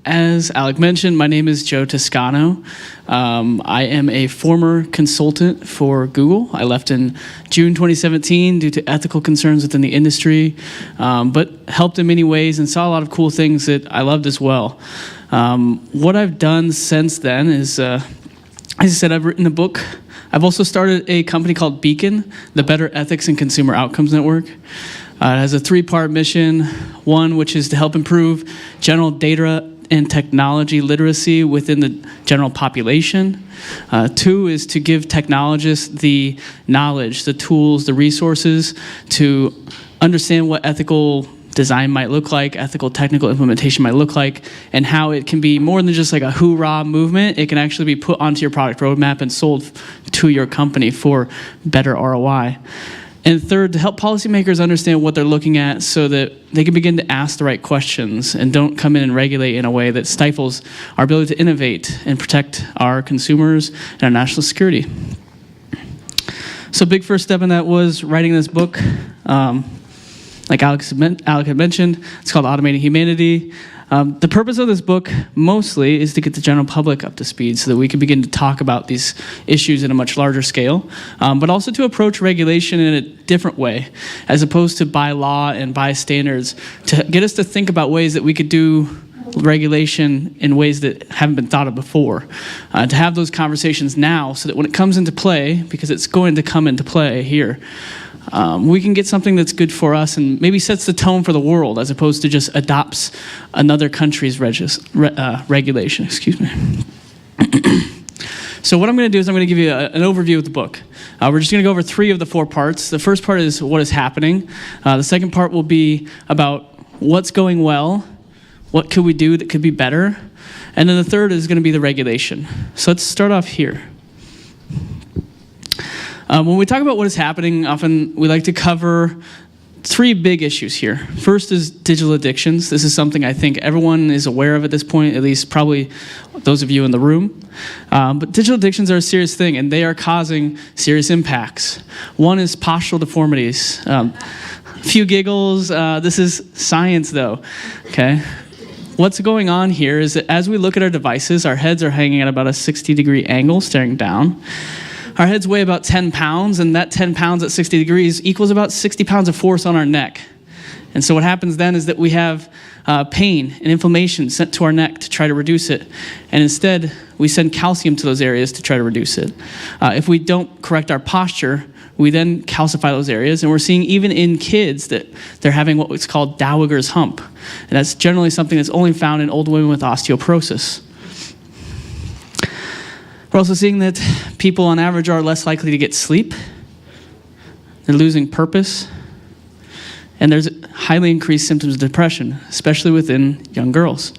As Alec mentioned, my name is Joe Toscano. I am a former consultant for Google. I left in June 2017 due to ethical concerns within the industry, but helped in many ways and saw a lot of cool things that I loved as well. What I've done since then is, as I said, I've written a book. I've also started a company called Beacon, the Better Ethics and Consumer Outcomes Network. It has a 3-part mission. One, which is to help improve general data and technology literacy within the general population. 2 is to give technologists the knowledge, the tools, the resources to understand what ethical design might look like, ethical technical implementation might look like, and how it can be more than just like a hoorah movement. It can actually be put onto your product roadmap and sold to your company for better ROI. And 3rd, to help policymakers understand what they're looking at so that they can begin to ask the right questions and don't come in and regulate in a way that stifles our ability to innovate and protect our consumers and our national security. So big first step in that was writing this book. Like Alec had mentioned, it's called Automating Humanity. The purpose of this book mostly is to get the general public up to speed so that we can begin to talk about these issues in a much larger scale, but also to approach regulation in a different way, as opposed to by law and by standards, to get us to think about ways that we could do regulation in ways that haven't been thought of before, to have those conversations now so that when it comes into play, because it's going to come into play here, we can get something that's good for us and maybe sets the tone for the world as opposed to just adopts another country's regulation. Excuse me. So what I'm going to do is I'm going to give you an overview of the book. We're just going to go over 3 of the 4 parts. The first part is what is happening. The second part will be about what's going well, what could we do that could be better, and then the third is going to be the regulation. So let's start off here. When we talk about what is happening, often we like to cover 3 big issues here. First is digital addictions. This is something I think everyone is aware of at this point, at least probably those of you in the room. But digital addictions are a serious thing, and they are causing serious impacts. One is postural deformities. A few giggles. This is science, though. Okay. What's going on here is that as we look at our devices, our heads are hanging at about a 60-degree angle, staring down. Our heads weigh about 10 pounds, and that 10 pounds at 60 degrees equals about 60 pounds of force on our neck. And so what happens then is that we have pain and inflammation sent to our neck to try to reduce it. And instead, we send calcium to those areas to try to reduce it. If we don't correct our posture, we then calcify those areas. And we're seeing even in kids that they're having what's called Dowager's hump. And that's generally something that's only found in old women with osteoporosis. We're also seeing that people on average are less likely to get sleep. They're losing purpose. And there's highly increased symptoms of depression, especially within young girls.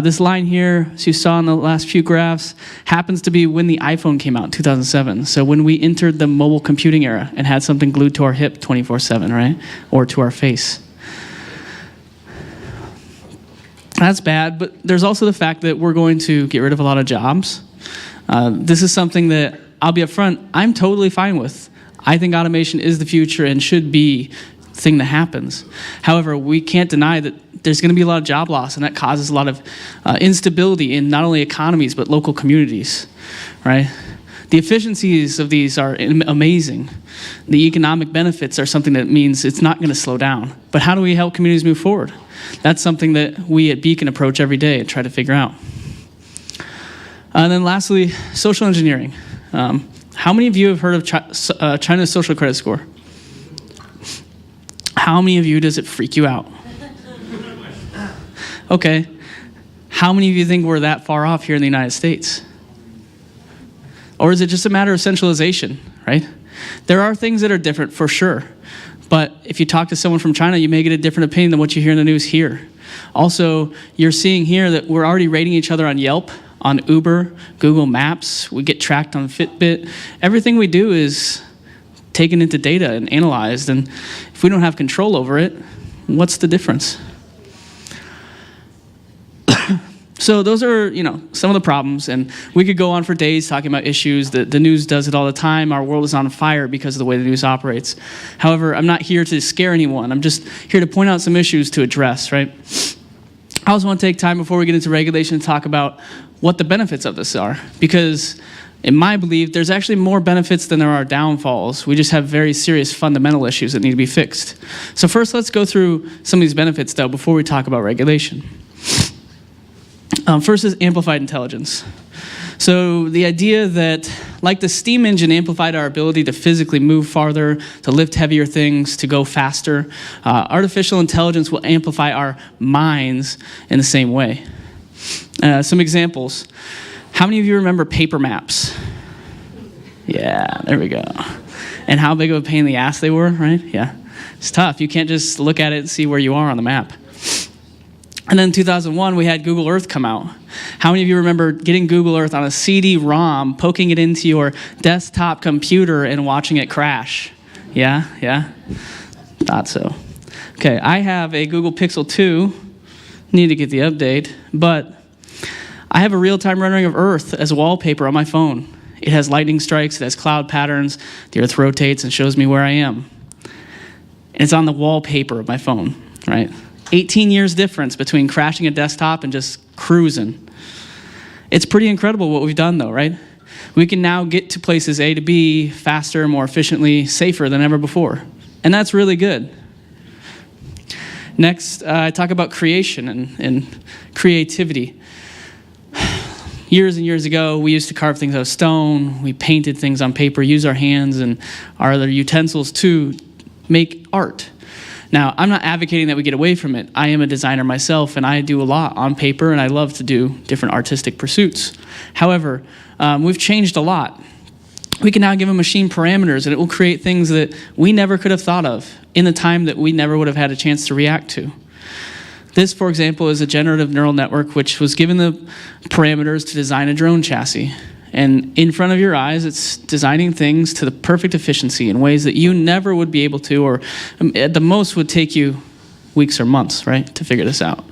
This line here, as you saw in the last few graphs, happens to be when the iPhone came out in 2007. So when we entered the mobile computing era and had something glued to our hip 24/7, right? Or to our face. That's bad, but there's also the fact that we're going to get rid of a lot of jobs. This is something that, I'll be upfront, I'm totally fine with. I think automation is the future and should be the thing that happens. However, we can't deny that there's going to be a lot of job loss, and that causes a lot of instability in not only economies, but local communities, right? The efficiencies of these are amazing. The economic benefits are something that means it's not going to slow down. But how do we help communities move forward? That's something that we at Beacon approach every day and try to figure out. And then lastly, social engineering. How many of you have heard of China's social credit score? How many of you does it freak you out? Okay. How many of you think we're that far off here in the United States? Or is it just a matter of centralization, right? There are things that are different for sure. But if you talk to someone from China, you may get a different opinion than what you hear in the news here. Also, you're seeing here that we're already rating each other on Yelp, on Uber, Google Maps. We get tracked on Fitbit. Everything we do is taken into data and analyzed. And if we don't have control over it, what's the difference? So those are, some of the problems, and we could go on for days talking about issues. The news does it all the time. Our world is on fire because of the way the news operates. However, I'm not here to scare anyone. I'm just here to point out some issues to address, right? I also want to take time before we get into regulation to talk about what the benefits of this are, because in my belief, there's actually more benefits than there are downfalls. We just have very serious fundamental issues that need to be fixed. So first, let's go through some of these benefits, though, before we talk about regulation. First is amplified intelligence. So the idea that, like the steam engine amplified our ability to physically move farther, to lift heavier things, to go faster, artificial intelligence will amplify our minds in the same way. Some examples. How many of you remember paper maps? Yeah, there we go. And how big of a pain in the ass they were, right? Yeah, it's tough. You can't just look at it and see where you are on the map. And then in 2001, we had Google Earth come out. How many of you remember getting Google Earth on a CD-ROM, poking it into your desktop computer and watching it crash? Yeah? Thought so. Okay, I have a Google Pixel 2. Need to get the update, but I have a real-time rendering of Earth as wallpaper on my phone. It has lightning strikes, it has cloud patterns, the Earth rotates and shows me where I am. And it's on the wallpaper of my phone, right? 18 years difference between crashing a desktop and just cruising. It's pretty incredible what we've done, though, right? We can now get to places A to B faster, more efficiently, safer than ever before. And that's really good. Next, I talk about creation and creativity. Years and years ago, we used to carve things out of stone. We painted things on paper, use our hands and our other utensils to make art. Now, I'm not advocating that we get away from it. I am a designer myself, and I do a lot on paper, and I love to do different artistic pursuits. However, we've changed a lot. We can now give a machine parameters, and it will create things that we never could have thought of in the time that we never would have had a chance to react to. This, for example, is a generative neural network which was given the parameters to design a drone chassis. And in front of your eyes, it's designing things to the perfect efficiency in ways that you never would be able to, or at the most would take you weeks or months, right, to figure this out.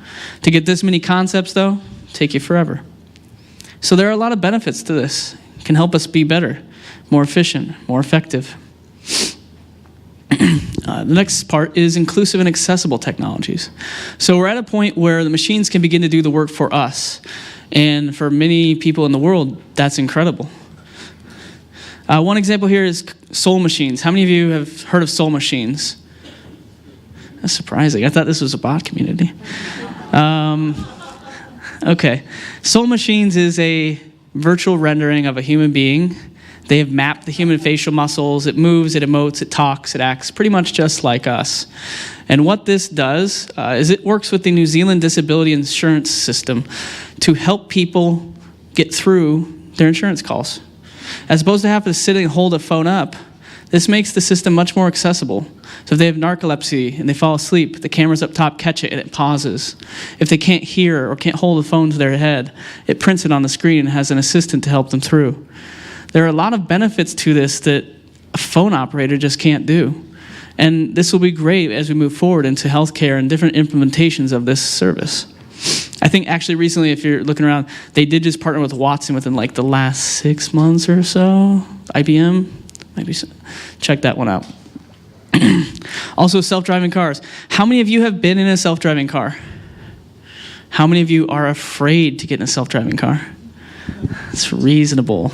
To get this many concepts, though, take you forever. So there are a lot of benefits to this. It can help us be better, more efficient, more effective. The next part is inclusive and accessible technologies. So we're at a point where the machines can begin to do the work for us. And for many people in the world, that's incredible. One example here is soul machines. How many of you have heard of soul machines? That's surprising. I thought this was a bot community. Okay. Soul machines is a virtual rendering of a human being. They have mapped the human facial muscles. It moves, it emotes, it talks, it acts pretty much just like us. And what this does is it works with the New Zealand disability insurance system to help people get through their insurance calls. As opposed to having to sit and hold a phone up, this makes the system much more accessible. So if they have narcolepsy and they fall asleep, the cameras up top catch it and it pauses. If they can't hear or can't hold the phone to their head, it prints it on the screen and has an assistant to help them through. There are a lot of benefits to this that a phone operator just can't do. And this will be great as we move forward into healthcare and different implementations of this service. I think actually recently, if you're looking around, they did just partner with Watson within like the last 6 months or so. IBM, maybe check that one out. Also, self-driving cars. How many of you have been in a self-driving car? How many of you are afraid to get in a self-driving car? It's reasonable.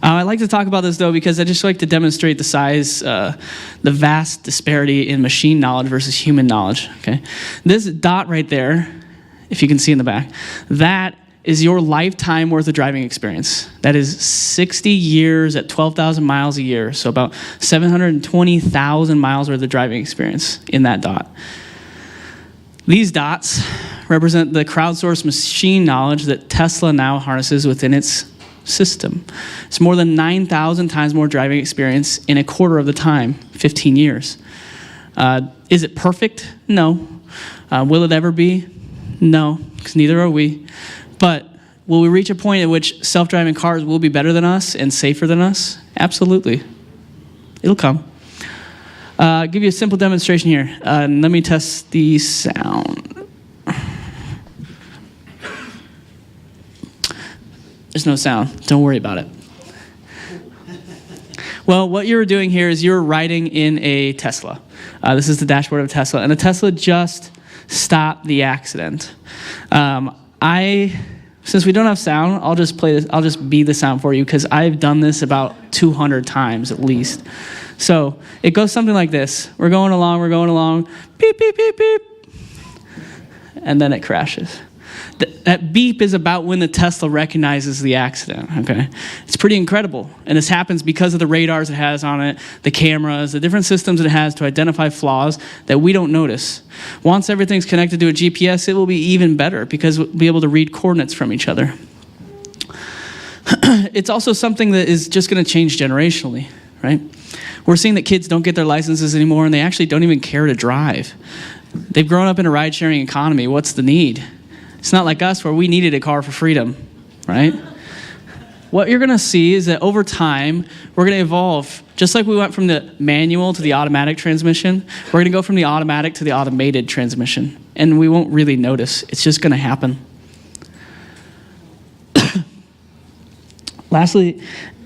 I like to talk about this, though, because I just like to demonstrate the size, the vast disparity in machine knowledge versus human knowledge. Okay, this dot right there, if you can see in the back, that is your lifetime worth of driving experience. That is 60 years at 12,000 miles a year, so about 720,000 miles worth of driving experience in that dot. These dots represent the crowdsourced machine knowledge that Tesla now harnesses within its system. It's more than 9,000 times more driving experience in a quarter of the time, 15 years. Is it perfect? No. Will it ever be? No, because neither are we. But will we reach a point at which self-driving cars will be better than us and safer than us? Absolutely. It'll come. I'll give you a simple demonstration here. Let me test the sound. There's no sound. Don't worry about it. Well, what you're doing here is you're riding in a Tesla. This is the dashboard of a Tesla, and the Tesla just stopped the accident. Since we don't have sound, I'll just play this. I'll just be the sound for you because I've done this about 200 times at least. So it goes something like this. We're going along, beep, beep, beep, beep, and then it crashes. That beep is about when the Tesla recognizes the accident, okay? It's pretty incredible. And this happens because of the radars it has on it, the cameras, the different systems it has to identify flaws that we don't notice. Once everything's connected to a GPS, it will be even better because we'll be able to read coordinates from each other. It's also something that is just going to change generationally, right? We're seeing that kids don't get their licenses anymore, and they actually don't even care to drive. They've grown up in a ride-sharing economy. What's the need? It's not like us where we needed a car for freedom, right? What you're going to see is that over time, we're going to evolve. Just like we went from the manual to the automatic transmission, we're going to go from the automatic to the automated transmission. And we won't really notice. It's just going to happen. Lastly,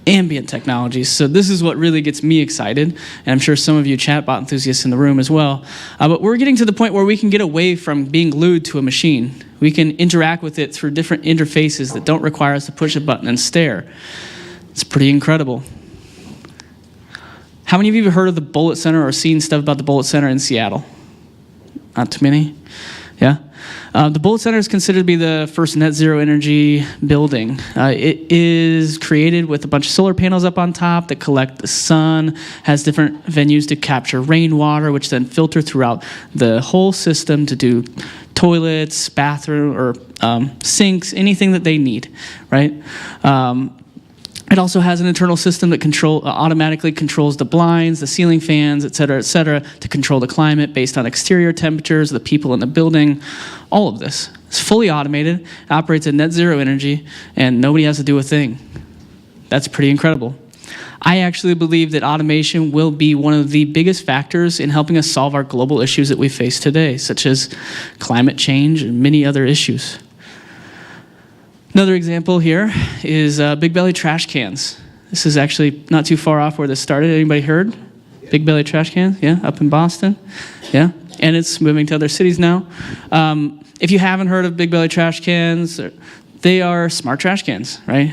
ambient technologies. So this is what really gets me excited, and I'm sure some of you chatbot enthusiasts in the room as well. But we're getting to the point where we can get away from being glued to a machine. We can interact with it through different interfaces that don't require us to push a button and stare. It's pretty incredible. How many of you have heard of the Bullet Center or seen stuff about the Bullet Center in Seattle? Not too many? Yeah? The Bullet Center is considered to be the first net zero energy building. It is created with a bunch of solar panels up on top that collect the sun, has different venues to capture rainwater, which then filter throughout the whole system to do toilets, bathroom, or sinks, anything that they need, right? It also has an internal system that automatically controls the blinds, the ceiling fans, et cetera, to control the climate based on exterior temperatures, the people in the building, all of this. It's fully automated, operates at net zero energy, and nobody has to do a thing. That's pretty incredible. I actually believe that automation will be one of the biggest factors in helping us solve our global issues that we face today, such as climate change and many other issues. Another example here is Big Belly trash cans. This is actually not too far off where this started. Anybody heard? Big Belly trash cans, yeah, up in Boston, yeah. And it's moving to other cities now. If you haven't heard of Big Belly trash cans, they are smart trash cans, right?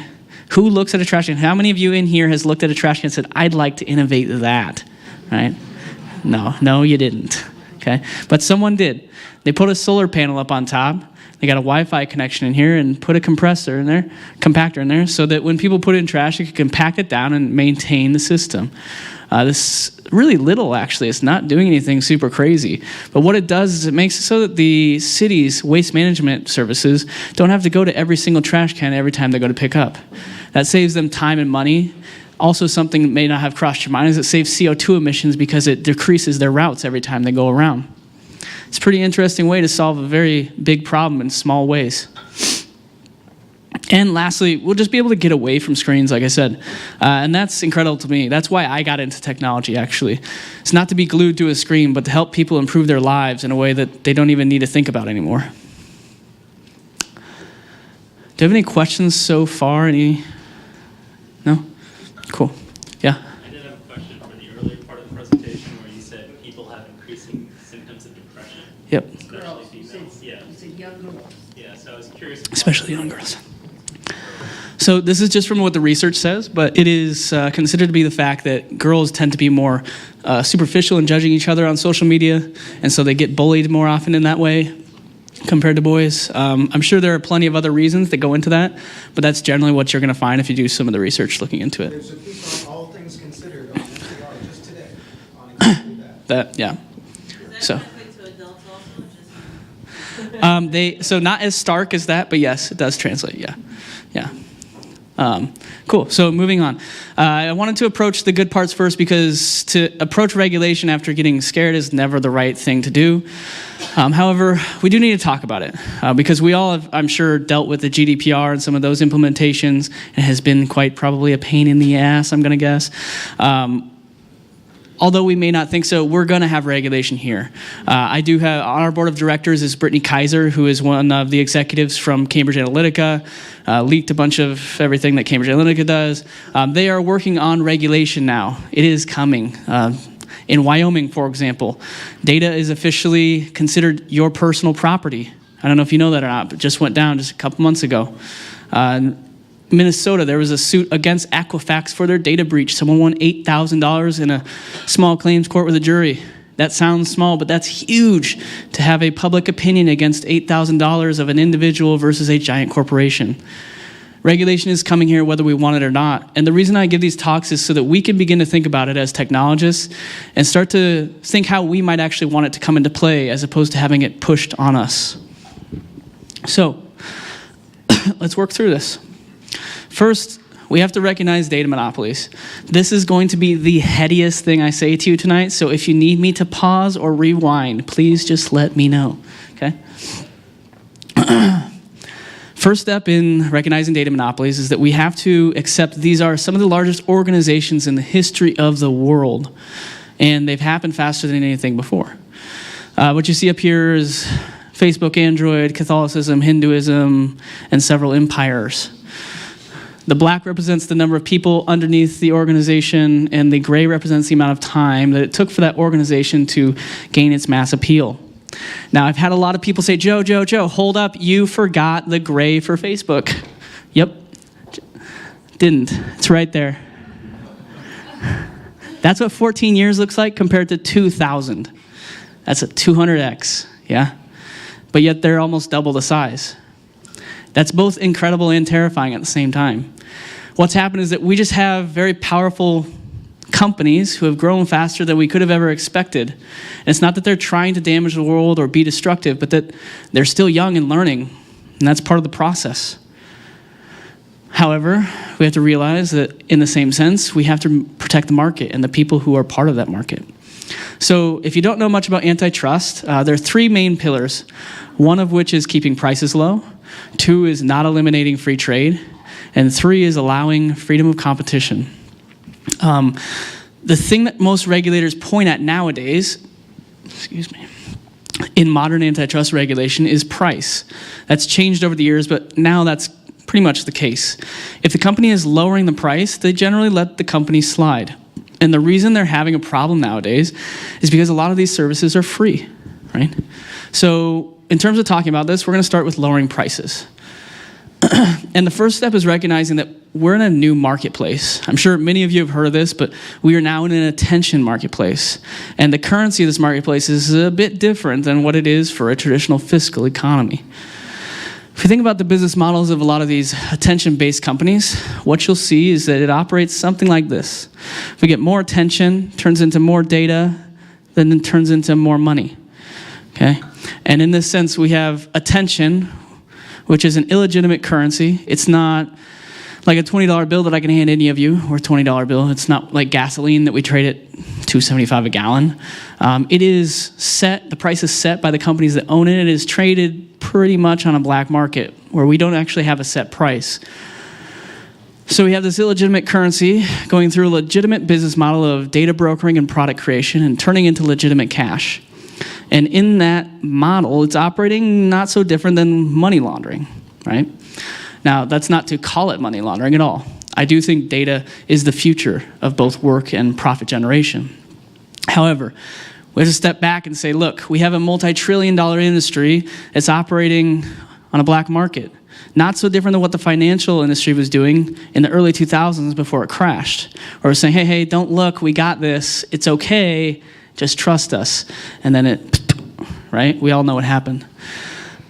Who looks at a trash can? How many of you in here has looked at a trash can and said, I'd like to innovate that, right? No, you didn't, okay? But someone did. They put a solar panel up on top. They got a Wi-Fi connection in here and put a compactor in there, so that when people put in trash, it can compact it down and maintain the system. This really little, actually. It's not doing anything super crazy. But what it does is it makes it so that the city's waste management services don't have to go to every single trash can every time they go to pick up. That saves them time and money. Also, something that may not have crossed your mind is it saves CO2 emissions because it decreases their routes every time they go around. It's a pretty interesting way to solve a very big problem in small ways. And lastly, we'll just be able to get away from screens, like I said. And that's incredible to me. That's why I got into technology, actually. It's not to be glued to a screen, but to help people improve their lives in a way that they don't even need to think about anymore. Do you have any questions so far? No? Cool. Yeah? I did have a question for the earlier part of the presentation where you said people have increasing symptoms of depression. Yep. Especially females. Yeah. You said young girls. Yeah, so I was curious. Especially young girls. So this is just from what the research says, but it is considered to be the fact that girls tend to be more superficial in judging each other on social media, and so they get bullied more often in that way compared to boys. I'm sure there are plenty of other reasons that go into that, but that's generally what you're going to find if you do some of the research looking into it. There's a piece on all things considered on NPR just today on exactly that. Yeah. Does So. that translate to adults also? So not as stark as that, but yes, it does translate, yeah. Cool, so moving on. I wanted to approach the good parts first because to approach regulation after getting scared is never the right thing to do. However, we do need to talk about it because we all have, I'm sure, dealt with the GDPR and some of those implementations, and it has been quite probably a pain in the ass, I'm gonna guess. although we may not think so, we're going to have regulation here. I do have, on our board of directors is Brittany Kaiser, who is one of the executives from Cambridge Analytica, leaked a bunch of everything that Cambridge Analytica does. They are working on regulation now. It is coming. In Wyoming, for example, data is officially considered your personal property. I don't know if you know that or not, but just went down just a couple months ago. Minnesota, there was a suit against Equifax for their data breach. Someone won $8,000 in a small claims court with a jury. That sounds small, but that's huge to have a public opinion against $8,000 of an individual versus a giant corporation. Regulation is coming here whether we want it or not. And the reason I give these talks is so that we can begin to think about it as technologists and start to think how we might actually want it to come into play as opposed to having it pushed on us. So, let's work through this. First, we have to recognize data monopolies. This is going to be the headiest thing I say to you tonight, so if you need me to pause or rewind, please just let me know, okay? First step in recognizing data monopolies is that we have to accept these are some of the largest organizations in the history of the world, and they've happened faster than anything before. What you see up here is Facebook, Android, Catholicism, Hinduism, and several empires. The black represents the number of people underneath the organization, and the gray represents the amount of time that it took for that organization to gain its mass appeal. Now, I've had a lot of people say, Joe, hold up, you forgot the gray for Facebook. Yep, didn't. It's right there. That's what 14 years looks like compared to 2,000. That's a 200x, yeah? But yet they're almost double the size. That's both incredible and terrifying at the same time. What's happened is that we just have very powerful companies who have grown faster than we could have ever expected. And it's not that they're trying to damage the world or be destructive, but that they're still young and learning, and that's part of the process. However, we have to realize that in the same sense, we have to protect the market and the people who are part of that market. So if you don't know much about antitrust, there are three main pillars, one of which is keeping prices low, 2 is not eliminating free trade, and 3 is allowing freedom of competition. The thing that most regulators point at nowadays, in modern antitrust regulation is price. That's changed over the years, but now that's pretty much the case. If the company is lowering the price, they generally let the company slide. And the reason they're having a problem nowadays is because a lot of these services are free, right? So in terms of talking about this, we're going to start with lowering prices. And the first step is recognizing that we're in a new marketplace. I'm sure many of you have heard of this, but we are now in an attention marketplace. And the currency of this marketplace is a bit different than what it is for a traditional fiscal economy. If you think about the business models of a lot of these attention-based companies, what you'll see is that it operates something like this. If we get more attention, turns into more data, then it turns into more money, okay? And in this sense, we have attention, which is an illegitimate currency. It's not like a $20 bill that I can hand any of you, or a $20 bill. It's not like gasoline that we trade at $2.75 a gallon. It is set, the price is set by the companies that own it. It is traded pretty much on a black market where we don't actually have a set price. So we have this illegitimate currency going through a legitimate business model of data brokering and product creation and turning into legitimate cash. And in that model, it's operating not so different than money laundering, right? Now, that's not to call it money laundering at all. I do think data is the future of both work and profit generation. However, we have to step back and say, look, we have a multi-trillion-dollar industry that's operating on a black market. Not so different than what the financial industry was doing in the early 2000s before it crashed. Or saying, hey, don't look, we got this, it's okay, just trust us. And then it, right? We all know what happened.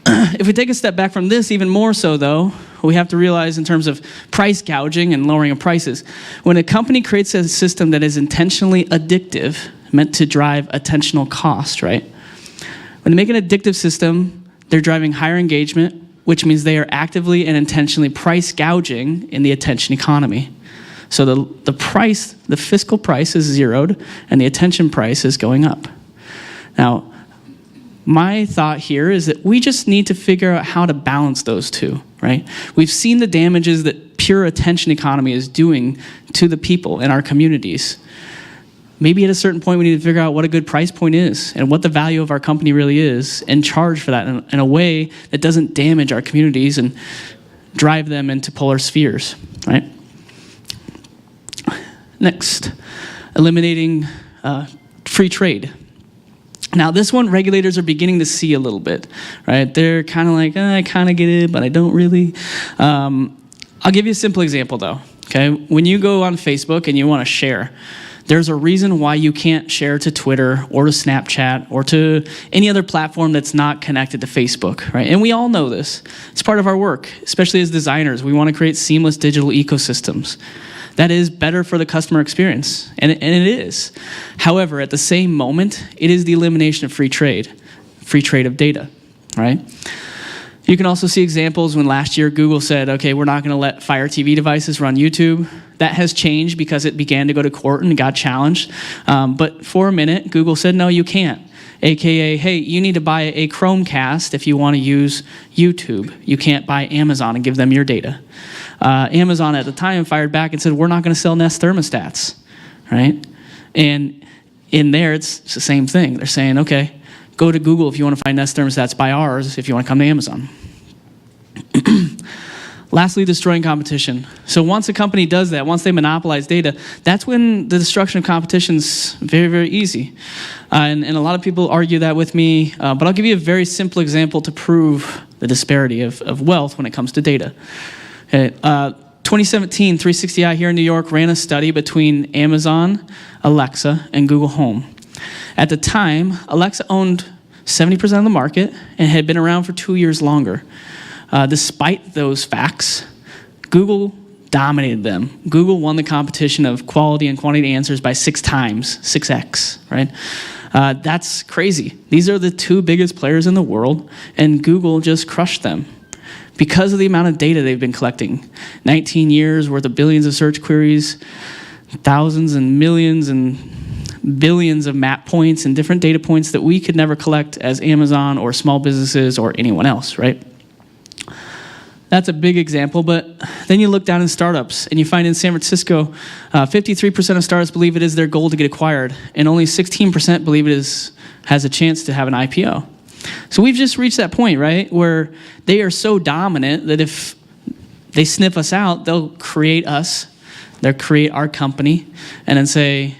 If we take a step back from this, even more so though, we have to realize in terms of price gouging and lowering of prices, when a company creates a system that is intentionally addictive, meant to drive attentional cost, right? When they make an addictive system, they're driving higher engagement, which means they are actively and intentionally price gouging in the attention economy. So the price, the fiscal price is zeroed, and the attention price is going up. Now, my thought here is that we just need to figure out how to balance those two, right? We've seen the damages that pure attention economy is doing to the people in our communities. maybe at a certain point we need to figure out what a good price point is and what the value of our company really is and charge for that in a way that doesn't damage our communities and drive them into polar spheres, right? Next, eliminating free trade. Now, this one, regulators are beginning to see a little bit, right? They're kind of like, I kind of get it, but I don't really. I'll give you a simple example, though, okay? When you go on Facebook and you want to share, there's a reason why you can't share to Twitter or to Snapchat or to any other platform that's not connected to Facebook, right? And we all know this. It's part of our work, especially as designers. We want to create seamless digital ecosystems. That is better for the customer experience, and it is. However, at the same moment, it is the elimination of free trade of data, right? You can also see examples when last year Google said, okay, we're not going to let Fire TV devices run YouTube. That has changed because it began to go to court and got challenged. But for a minute, Google said, no, you can't. AKA, hey, you need to buy a Chromecast if you want to use YouTube. You can't buy Amazon and give them your data. Amazon at the time fired back and said, we're not going to sell Nest thermostats, right? And in there, it's the same thing. They're saying, okay, go to Google if you want to find Nest thermostats, buy ours if you want to come to Amazon. Lastly, destroying competition. So once a company does that, once they monopolize data, that's when the destruction of competition is very, very easy. And a lot of people argue that with me, but I'll give you a very simple example to prove the disparity of wealth when it comes to data. Okay, 2017, 360i here in New York ran a study between Amazon, Alexa, and Google Home. At the time, Alexa owned 70% of the market and had been around for 2 years longer. Despite those facts, Google dominated them. Google won the competition of quality and quantity answers by 6 times, 6x, right? That's crazy. These are the 2 biggest players in the world, and Google just crushed them because of the amount of data they've been collecting. 19 years worth of billions of search queries, thousands and millions and billions of map points and different data points that we could never collect as Amazon or small businesses or anyone else, right? That's a big example, but then you look down in startups and you find in San Francisco, 53% of startups believe it is their goal to get acquired, and only 16% believe it has a chance to have an IPO. So we've just reached that point, right, where they are so dominant that if they sniff us out, they'll create us, they'll create our company, and then say,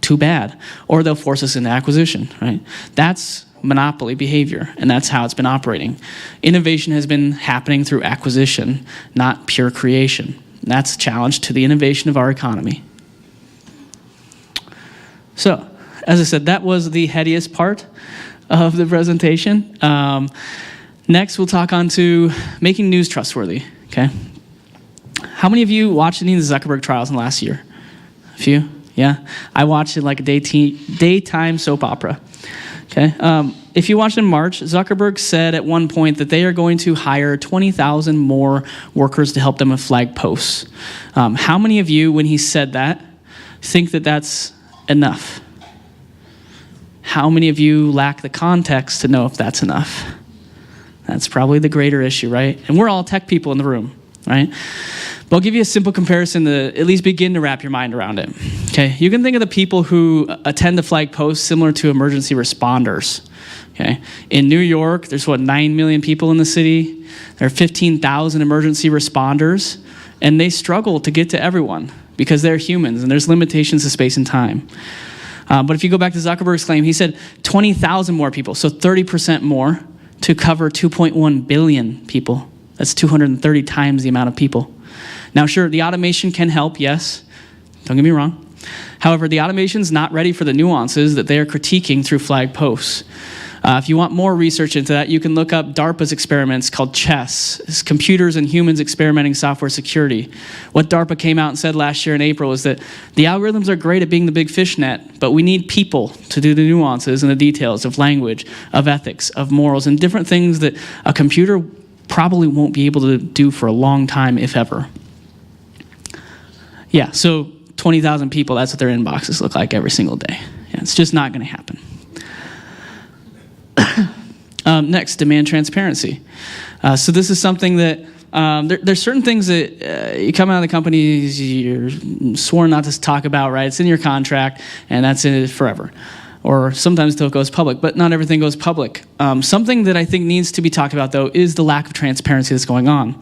too bad, or they'll force us into acquisition, right? That's monopoly behavior, and that's how it's been operating. Innovation has been happening through acquisition, not pure creation. And that's a challenge to the innovation of our economy. So, as I said, that was the headiest part of the presentation. Next, we'll talk on to making news trustworthy, okay? How many of you watched any of the Zuckerberg trials in the last year? A few? Yeah? I watched it like a daytime soap opera. Okay. If you watched in March, Zuckerberg said at one point that they are going to hire 20,000 more workers to help them with flag posts. How many of you, when he said that, think that that's enough? How many of you lack the context to know if that's enough? That's probably the greater issue, right? And we're all tech people in the room, right? But I'll give you a simple comparison to at least begin to wrap your mind around it. Okay, you can think of the people who attend the flag posts similar to emergency responders. Okay, in New York, there's 9 million people in the city. There are 15,000 emergency responders, and they struggle to get to everyone because they're humans and there's limitations to space and time. But if you go back to Zuckerberg's claim, he said 20,000 more people, so 30% more to cover 2.1 billion people. That's 230 times the amount of people. Now, sure, the automation can help, yes. Don't get me wrong. However, the automation's not ready for the nuances that they are critiquing through flag posts. If you want more research into that, you can look up DARPA's experiments called CHESS. It's computers and humans experimenting software security. What DARPA came out and said last year in April is that the algorithms are great at being the big fish net, but we need people to do the nuances and the details of language, of ethics, of morals, and different things that a computer probably won't be able to do for a long time, if ever. Yeah, so 20,000 people, that's what their inboxes look like every single day. Yeah, it's just not going to happen. Next, demand transparency. So this is something that There's certain things that you come out of the companies, you're sworn not to talk about, right? It's in your contract, and that's it forever. Or sometimes until it goes public, but not everything goes public. Something that I think needs to be talked about, though, is the lack of transparency that's going on.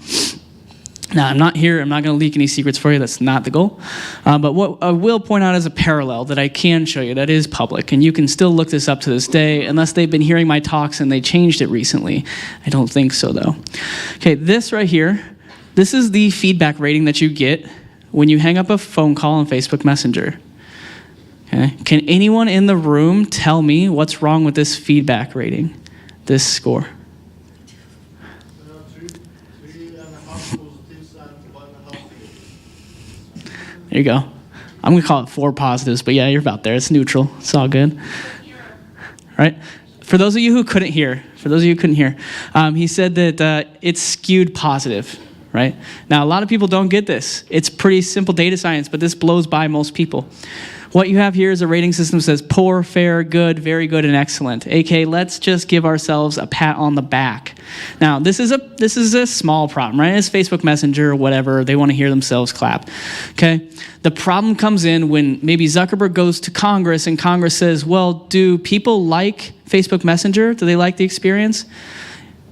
Now, I'm not going to leak any secrets for you. That's not the goal. But what I will point out as a parallel that I can show you that is public, and you can still look this up to this day, unless they've been hearing my talks and they changed it recently. I don't think so, though. Okay, this right here, this is the feedback rating that you get when you hang up a phone call on Facebook Messenger. Okay. Can anyone in the room tell me what's wrong with this feedback rating, this score? There you go. I'm going to call it 4 positives, but yeah, you're about there. It's neutral. It's all good. Right? For those of you who couldn't hear, he said that it's skewed positive, right? Now, a lot of people don't get this. It's pretty simple data science, but this blows by most people. What you have here is a rating system that says poor, fair, good, very good, and excellent. AK, let's just give ourselves a pat on the back. Now, this is a small problem, right? It's Facebook Messenger or whatever. They want to hear themselves clap. Okay? The problem comes in when maybe Zuckerberg goes to Congress and Congress says, well, do people like Facebook Messenger? Do they like the experience?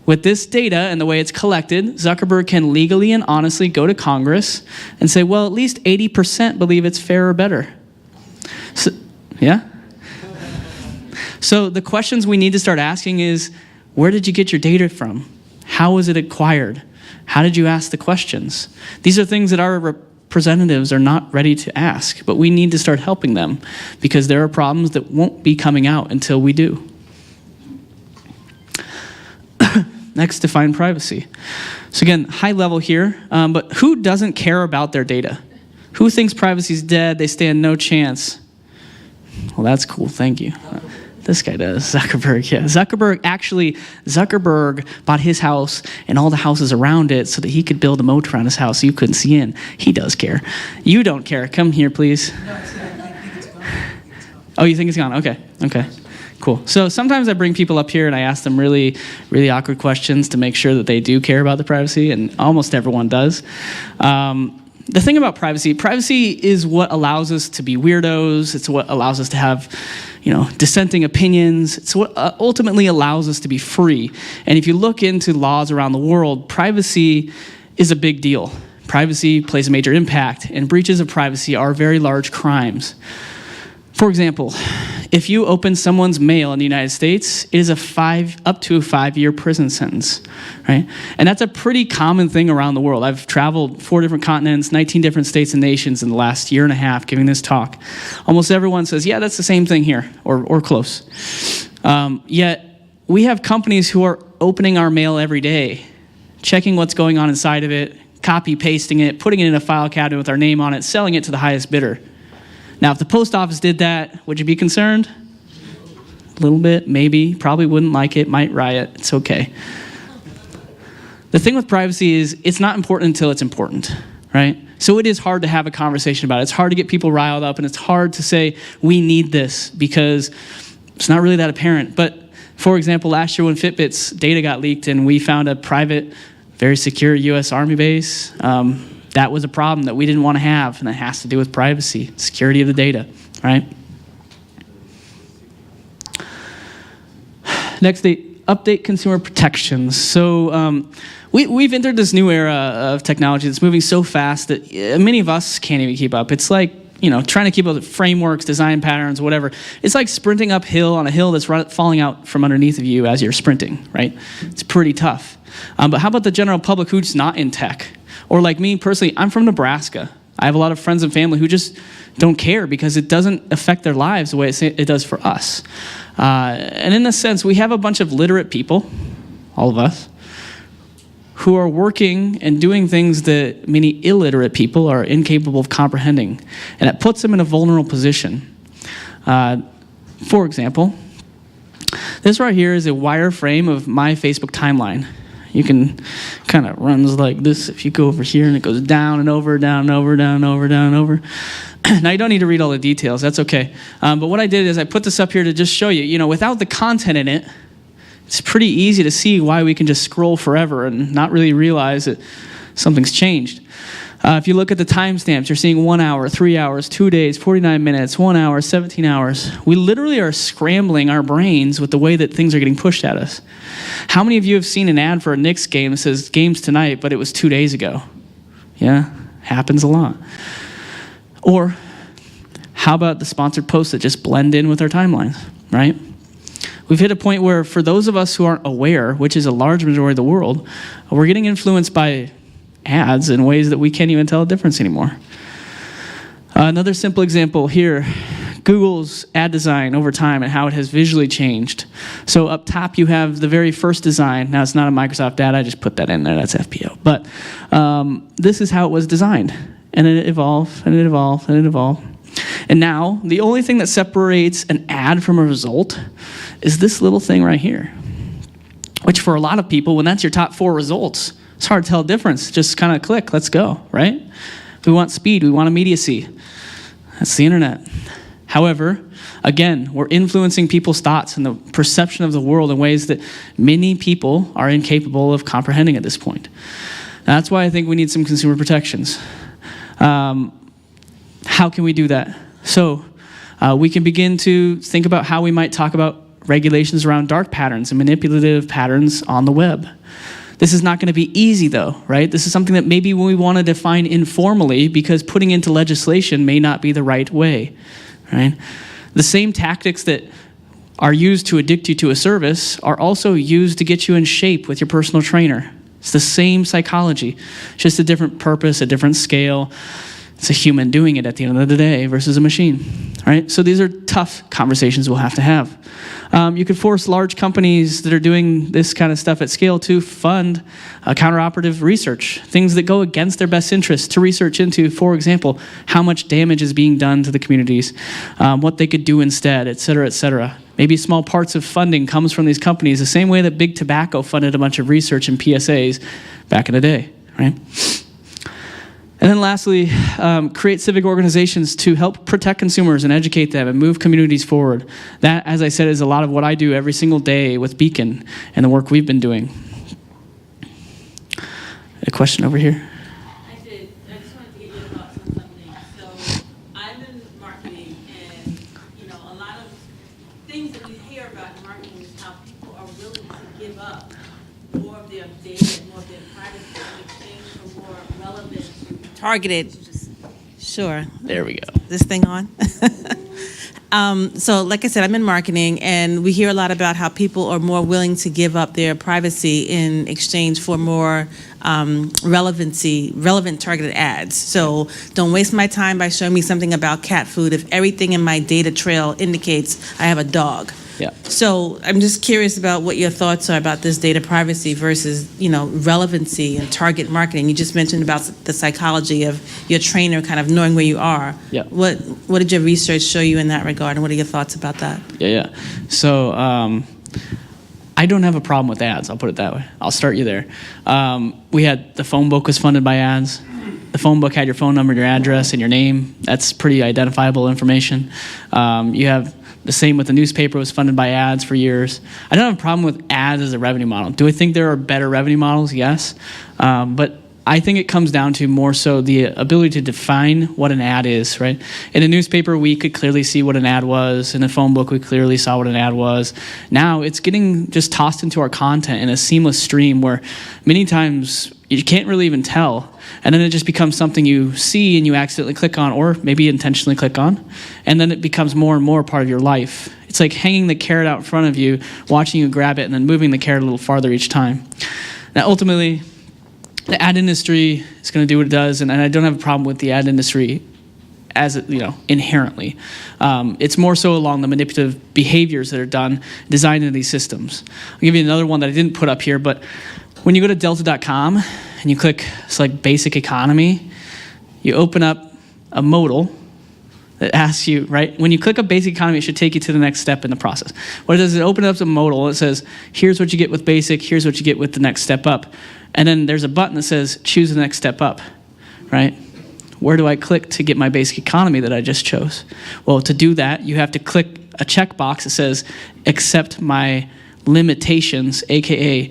With this data and the way it's collected, Zuckerberg can legally and honestly go to Congress and say, well, at least 80% believe it's fair or better. So, yeah? So the questions we need to start asking is, where did you get your data from? How was it acquired? How did you ask the questions? These are things that our representatives are not ready to ask, but we need to start helping them because there are problems that won't be coming out until we do. Next, define privacy. So again, high level here, but who doesn't care about their data? Who thinks privacy is dead? They stand no chance. Well, that's cool. Thank you. This guy does. Zuckerberg, yeah. Zuckerberg bought his house and all the houses around it so that he could build a moat around his house so you couldn't see in. He does care. You don't care. Come here, please. Oh, you think it's gone? Okay. Cool. So sometimes I bring people up here and I ask them really, really awkward questions to make sure that they do care about the privacy, and almost everyone does. The thing about privacy is what allows us to be weirdos. It's what allows us to have, dissenting opinions. It's what ultimately allows us to be free. And if you look into laws around the world, privacy is a big deal. Privacy plays a major impact, and breaches of privacy are very large crimes. For example, if you open someone's mail in the United States, it is up to a 5-year prison sentence, right? And that's a pretty common thing around the world. I've traveled 4 different continents, 19 different states and nations in the last year and a half giving this talk. Almost everyone says, yeah, that's the same thing here, or close. Yet we have companies who are opening our mail every day, checking what's going on inside of it, copy pasting it, putting it in a file cabinet with our name on it, selling it to the highest bidder. Now, if the post office did that, would you be concerned? A little bit, maybe. Probably wouldn't like it, might riot. It's okay. The thing with privacy is it's not important until it's important, right? So it is hard to have a conversation about it. It's hard to get people riled up, and it's hard to say, we need this, because it's not really that apparent. But, for example, last year when Fitbit's data got leaked and we found a private, very secure U.S. Army base, that was a problem that we didn't want to have, and that has to do with privacy, security of the data, right? Next, update consumer protections. So we've entered this new era of technology that's moving so fast that many of us can't even keep up. It's like, trying to keep up with frameworks, design patterns, whatever. It's like sprinting uphill on a hill that's falling out from underneath of you as you're sprinting, right? It's pretty tough. But how about the general public who's not in tech? Or like me personally, I'm from Nebraska. I have a lot of friends and family who just don't care because it doesn't affect their lives the way it does for us. And in a sense, we have a bunch of literate people, all of us, who are working and doing things that many illiterate people are incapable of comprehending. And it puts them in a vulnerable position. For example, this right here is a wireframe of my Facebook timeline. You can kind of runs like this if you go over here, and it goes down and over, down and over, down and over, down and over. Now, you don't need to read all the details. That's okay. But what I did is I put this up here to just show you, without the content in it, it's pretty easy to see why we can just scroll forever and not really realize that something's changed. If you look at the timestamps, you're seeing 1 hour, 3 hours, 2 days, 49 minutes, 1 hour, 17 hours. We literally are scrambling our brains with the way that things are getting pushed at us. How many of you have seen an ad for a Knicks game that says games tonight, but it was 2 days ago? Yeah, happens a lot. Or how about the sponsored posts that just blend in with our timelines, right? We've hit a point where for those of us who aren't aware, which is a large majority of the world, we're getting influenced by ads in ways that we can't even tell a difference anymore. Another simple example here, Google's ad design over time and how it has visually changed. So up top you have the very first design. Now it's not a Microsoft ad, I just put that in there, that's FPO. But this is how it was designed. And then it evolved, and it evolved, and it evolved. And now, the only thing that separates an ad from a result is this little thing right here. Which for a lot of people, when that's your top 4 results, it's hard to tell the difference. Just kind of click, let's go, right? We want speed, we want immediacy. That's the internet. However, again, we're influencing people's thoughts and the perception of the world in ways that many people are incapable of comprehending at this point. That's why I think we need some consumer protections. How can we do that? So we can begin to think about how we might talk about regulations around dark patterns and manipulative patterns on the web. This is not going to be easy though, right? This is something that maybe we want to define informally because putting into legislation may not be the right way, right? The same tactics that are used to addict you to a service are also used to get you in shape with your personal trainer. It's the same psychology, just a different purpose, a different scale. It's a human doing it at the end of the day versus a machine, right? So these are tough conversations we'll have to have. You could force large companies that are doing this kind of stuff at scale to fund counteroperative research, things that go against their best interests, to research into, for example, how much damage is being done to the communities, what they could do instead, et cetera, et cetera. Maybe small parts of funding comes from these companies, the same way that Big Tobacco funded a bunch of research and PSAs back in the day, right? And then lastly, create civic organizations to help protect consumers and educate them and move communities forward. That, as I said, is a lot of what I do every single day with Beacon and the work we've been doing. A question over here? I did. I just wanted to get your thoughts on something. So I'm in marketing, and a lot of things that we hear about in marketing is how people are willing to give up more of their data, more of their privacy in exchange for more relevant, targeted. Sure. There we go. This thing on? So like I said, I'm in marketing, and we hear a lot about how people are more willing to give up their privacy in exchange for more relevant targeted ads. So don't waste my time by showing me something about cat food if everything in my data trail indicates I have a dog. Yeah. So I'm just curious about what your thoughts are about this data privacy versus, relevancy and target marketing. You just mentioned about the psychology of your trainer kind of knowing where you are. Yeah. What did your research show you in that regard, and what are your thoughts about that? Yeah. So I don't have a problem with ads. I'll put it that way. I'll start you there. We had the phone book was funded by ads. The phone book had your phone number, your address, and your name. That's pretty identifiable information. You have the same with the newspaper, was funded by ads for years. I don't have a problem with ads as a revenue model. Do I think there are better revenue models? Yes. But I think it comes down to more so the ability to define what an ad is, right? In a newspaper, we could clearly see what an ad was. In a phone book, we clearly saw what an ad was. Now it's getting just tossed into our content in a seamless stream where many times you can't really even tell. And then it just becomes something you see and you accidentally click on, or maybe intentionally click on. And then it becomes more and more part of your life. It's like hanging the carrot out in front of you, watching you grab it, and then moving the carrot a little farther each time. Now, ultimately, the ad industry is going to do what it does, and I don't have a problem with the ad industry as inherently. It's more so along the manipulative behaviors that are designed into these systems. I'll give you another one that I didn't put up here, but when you go to delta.com and you click select basic economy, you open up a modal that asks you, right? When you click a basic economy, it should take you to the next step in the process. What it does is it opens up a modal. It says, here's what you get with basic, here's what you get with the next step up. And then there's a button that says, choose the next step up, right? Where do I click to get my basic economy that I just chose? Well, to do that, you have to click a checkbox that says, accept my limitations, aka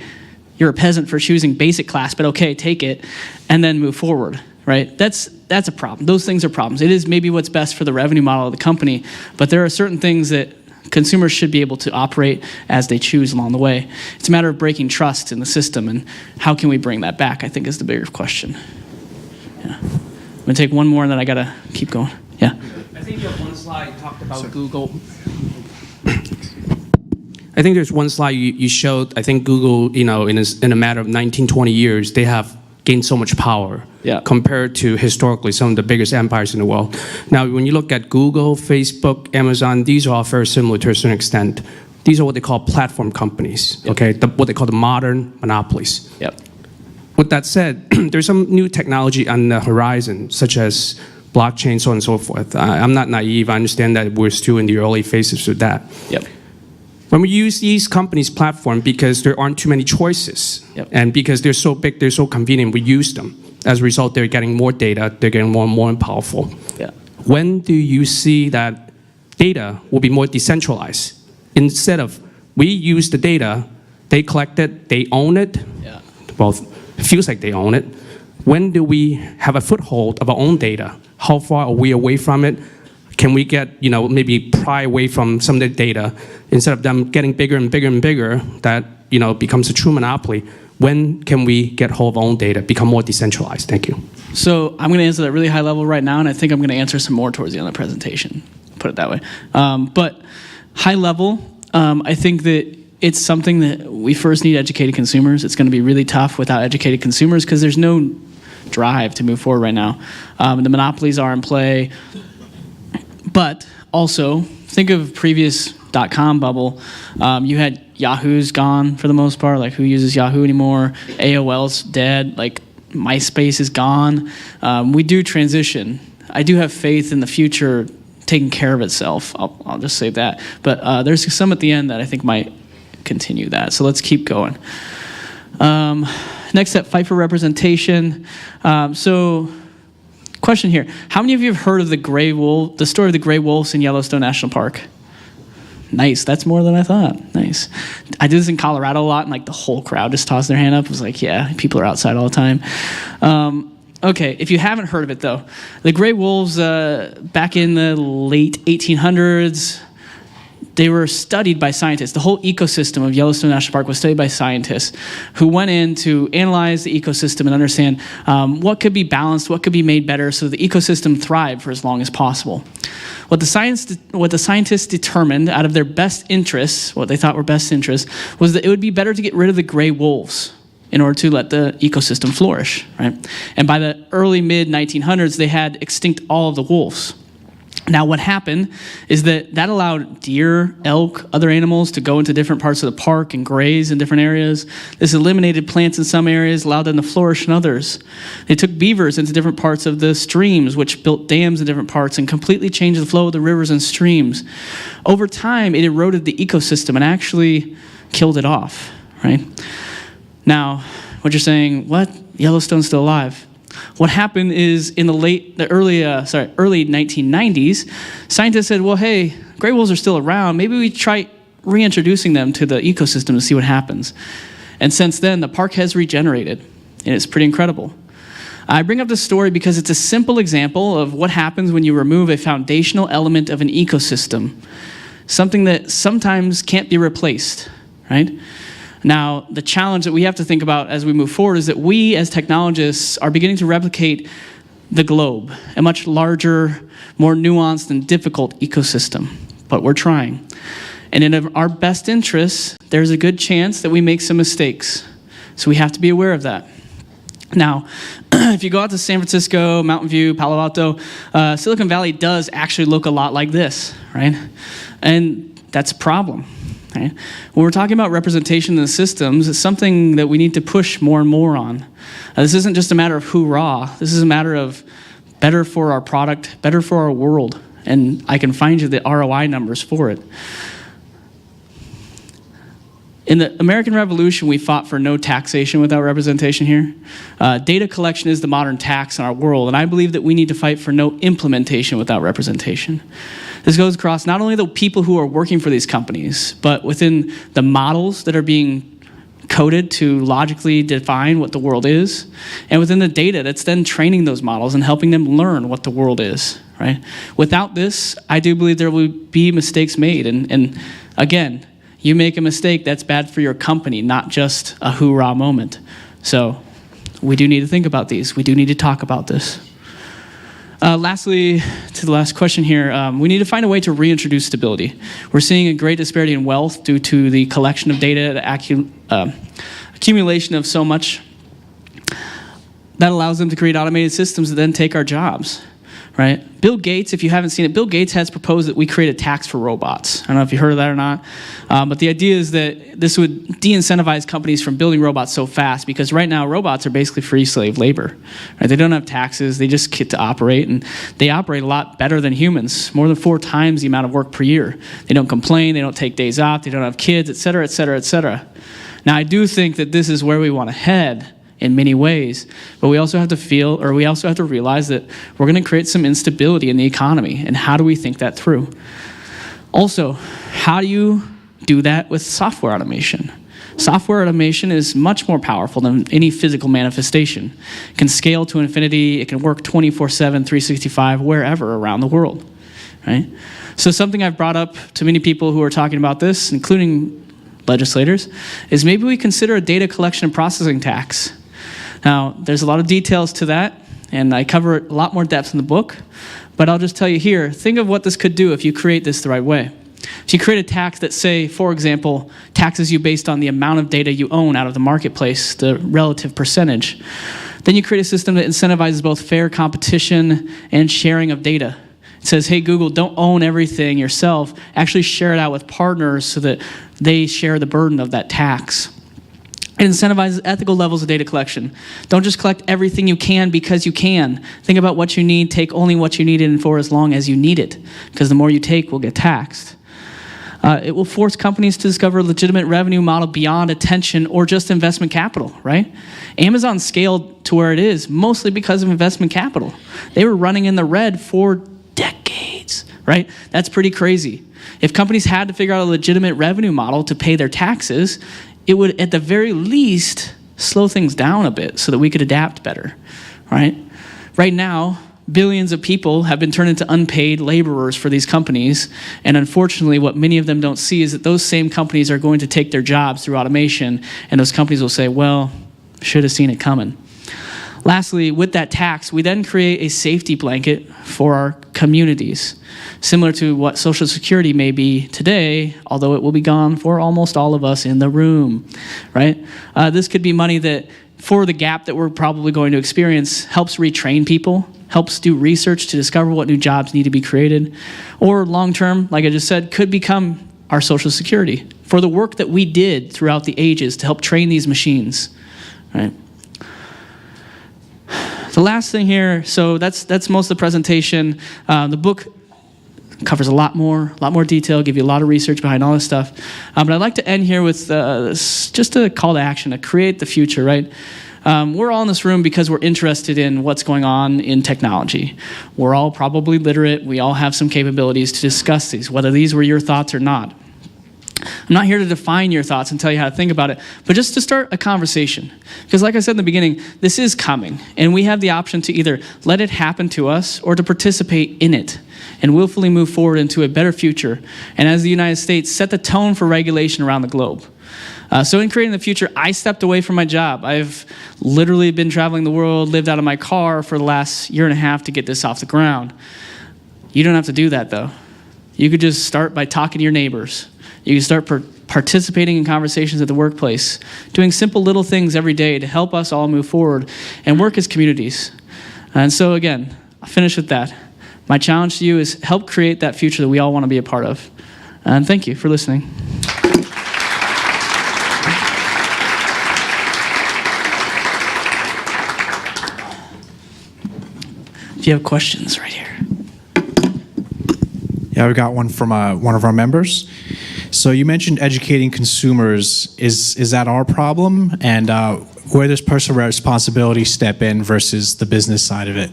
you're a peasant for choosing basic class, but okay, take it, and then move forward, right? That's a problem. Those things are problems. It is maybe what's best for the revenue model of the company, but there are certain things that consumers should be able to operate as they choose along the way. It's a matter of breaking trust in the system, and how can we bring that back, I think, is the bigger question. Yeah. I'm gonna take one more, and then I gotta keep going. Yeah. I think you have one slide you talked about Google. I think there's one slide you showed. I think Google, in a matter of 19, 20 years, they have gained so much power compared to historically some of the biggest empires in the world. Now, when you look at Google, Facebook, Amazon, these are all very similar to a certain extent. These are what they call platform companies, okay? What they call the modern monopolies. Yep. With that said, there's some new technology on the horizon, such as blockchain, so on and so forth. I'm not naive. I understand that we're still in the early phases of that. Yep. When we use these companies' platform, because there aren't too many choices, and because they're so big, they're so convenient, we use them. As a result, they're getting more data, they're getting more and more powerful. Yeah. When do you see that data will be more decentralized? Instead of we use the data, they collect it, they own it. Yeah. Well, it feels like they own it. When do we have a foothold of our own data? How far are we away from it? Can we get, maybe pry away from some of the data instead of them getting bigger and bigger and bigger, that, becomes a true monopoly? When can we get hold of our own data, become more decentralized? Thank you. So I'm going to answer that really high level right now, and I think I'm going to answer some more towards the end of the presentation, put it that way. But high level, I think that it's something that we first need educated consumers. It's going to be really tough without educated consumers because there's no drive to move forward right now. The monopolies are in play. But also, think of previous .com bubble. You had Yahoo's gone for the most part. Like, who uses Yahoo anymore? AOL's dead. Like, MySpace is gone. We do transition. I do have faith in the future taking care of itself. I'll just say that. But there's some at the end that I think might continue that. So let's keep going. Next up, fight for representation. Question here: how many of you have heard of the story of the gray wolves in Yellowstone National Park? Nice, that's more than I thought. Nice. I did this in Colorado a lot, and like the whole crowd just tossed their hand up. It was like, yeah, people are outside all the time. Okay, if you haven't heard of it though, the gray wolves back in the late 1800s, they were studied by scientists. The whole ecosystem of Yellowstone National Park was studied by scientists who went in to analyze the ecosystem and understand what could be balanced, what could be made better so the ecosystem thrived for as long as possible. What the scientists determined out of their best interests, what they thought were best interests, was that it would be better to get rid of the gray wolves in order to let the ecosystem flourish, right? And by the early mid-1900s, they had extinct all of the wolves. Now, what happened is that allowed deer, elk, other animals to go into different parts of the park and graze in different areas. This eliminated plants in some areas, allowed them to flourish in others. They took beavers into different parts of the streams, which built dams in different parts and completely changed the flow of the rivers and streams. Over time, it eroded the ecosystem and actually killed it off, right? Now, what you're saying, what? Yellowstone's still alive. What happened is in the early 1990s, scientists said, well, hey, gray wolves are still around. Maybe we try reintroducing them to the ecosystem to see what happens. And since then, the park has regenerated, and it's pretty incredible. I bring up this story because it's a simple example of what happens when you remove a foundational element of an ecosystem, something that sometimes can't be replaced, right? Now, the challenge that we have to think about as we move forward is that we, as technologists, are beginning to replicate the globe, a much larger, more nuanced and difficult ecosystem. But we're trying. And in our best interests, there's a good chance that we make some mistakes. So we have to be aware of that. Now, if you go out to San Francisco, Mountain View, Palo Alto, Silicon Valley does actually look a lot like this, right? And that's a problem. Right? When we're talking about representation in the systems, it's something that we need to push more and more on. This isn't just a matter of hoorah. This is a matter of better for our product, better for our world. And I can find you the ROI numbers for it. In the American Revolution, we fought for no taxation without representation here. Data collection is the modern tax in our world, and I believe that we need to fight for no implementation without representation. This goes across not only the people who are working for these companies, but within the models that are being coded to logically define what the world is, and within the data that's then training those models and helping them learn what the world is, right? Without this, I do believe there will be mistakes made. And again, you make a mistake, that's bad for your company, not just a hoorah moment. So we do need to think about these. We do need to talk about this. Lastly, to the last question here, we need to find a way to reintroduce stability. We're seeing a great disparity in wealth due to the collection of data, the accumulation of so much that allows them to create automated systems that then take our jobs, right? Bill Gates, if you haven't seen it, Bill Gates has proposed that we create a tax for robots. I don't know if you heard of that or not, but the idea is that this would de-incentivize companies from building robots so fast, because right now robots are basically free slave labor. Right? They don't have taxes, they just get to operate, and they operate a lot better than humans, more than 4 times the amount of work per year. They don't complain, they don't take days off, they don't have kids, et cetera, et cetera, et cetera. Now, I do think that this is where we want to head in many ways, but we also have to realize that we're going to create some instability in the economy, and how do we think that through? Also, how do you do that with software automation? Software automation is much more powerful than any physical manifestation. It can scale to infinity, it can work 24/7, 365, wherever around the world, right? So something I've brought up to many people who are talking about this, including legislators, is maybe we consider a data collection and processing tax. Now, there's a lot of details to that, and I cover it a lot more depth in the book, but I'll just tell you here, think of what this could do if you create this the right way. If you create a tax that, say, for example, taxes you based on the amount of data you own out of the marketplace, the relative percentage, then you create a system that incentivizes both fair competition and sharing of data. It says, hey, Google, don't own everything yourself. Actually share it out with partners so that they share the burden of that tax. It incentivizes ethical levels of data collection. Don't just collect everything you can because you can. Think about what you need, take only what you need and for as long as you need it, because the more you take will get taxed. It will force companies to discover a legitimate revenue model beyond attention or just investment capital, right? Amazon scaled to where it is mostly because of investment capital. They were running in the red for decades, right? That's pretty crazy. If companies had to figure out a legitimate revenue model to pay their taxes, it would, at the very least, slow things down a bit so that we could adapt better, right? Right now, billions of people have been turned into unpaid laborers for these companies, and unfortunately, what many of them don't see is that those same companies are going to take their jobs through automation, and those companies will say, well, should have seen it coming. Lastly, with that tax, we then create a safety blanket for our communities, similar to what Social Security may be today, although it will be gone for almost all of us in the room, right? This could be money that, for the gap that we're probably going to experience, helps retrain people, helps do research to discover what new jobs need to be created, or long-term, like I just said, could become our Social Security for the work that we did throughout the ages to help train these machines, right? The last thing here, so that's most of the presentation. The book covers a lot more detail, give you a lot of research behind all this stuff. But I'd like to end here with just a call to action to create the future, right? We're all in this room because we're interested in what's going on in technology. We're all probably literate. We all have some capabilities to discuss these, whether these were your thoughts or not. I'm not here to define your thoughts and tell you how to think about it, but just to start a conversation. Because like I said in the beginning, this is coming, and we have the option to either let it happen to us or to participate in it and willfully move forward into a better future. And as the United States, set the tone for regulation around the globe. So in creating the future, I stepped away from my job. I've literally been traveling the world, lived out of my car for the last year and a half to get this off the ground. You don't have to do that, though. You could just start by talking to your neighbors. You can start participating in conversations at the workplace, doing simple little things every day to help us all move forward and work as communities. And so again, I'll finish with that. My challenge to you is help create that future that we all want to be a part of. And thank you for listening. If you have questions, right here. Yeah, we got one from one of our members. So you mentioned educating consumers. Is that our problem? And where does personal responsibility step in versus the business side of it?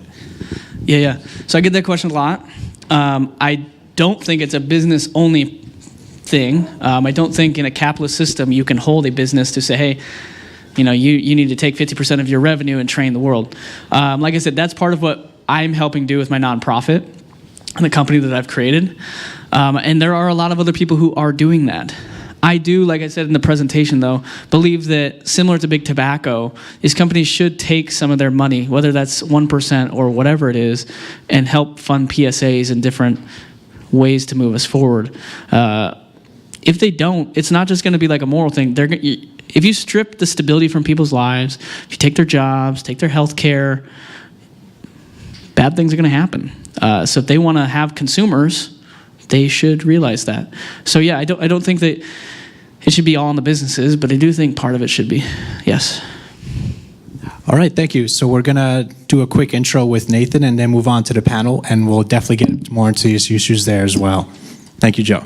Yeah. So I get that question a lot. I don't think it's a business-only thing. I don't think in a capitalist system you can hold a business to say, hey, you need to take 50% of your revenue and train the world. Like I said, that's part of what I'm helping do with my nonprofit and the company that I've created. And there are a lot of other people who are doing that. I do, like I said in the presentation, though, believe that similar to big tobacco, these companies should take some of their money, whether that's 1% or whatever it is, and help fund PSAs and different ways to move us forward. If they don't, it's not just going to be like a moral thing. If you strip the stability from people's lives, if you take their jobs, take their health care, bad things are going to happen. So if they want to have consumers, they should realize that. So yeah, I don't think that it should be all on the businesses, but I do think part of it should be. Yes. All right, thank you. So we're going to do a quick intro with Nathan and then move on to the panel, and we'll definitely get more into these issues there as well. Thank you, Joe.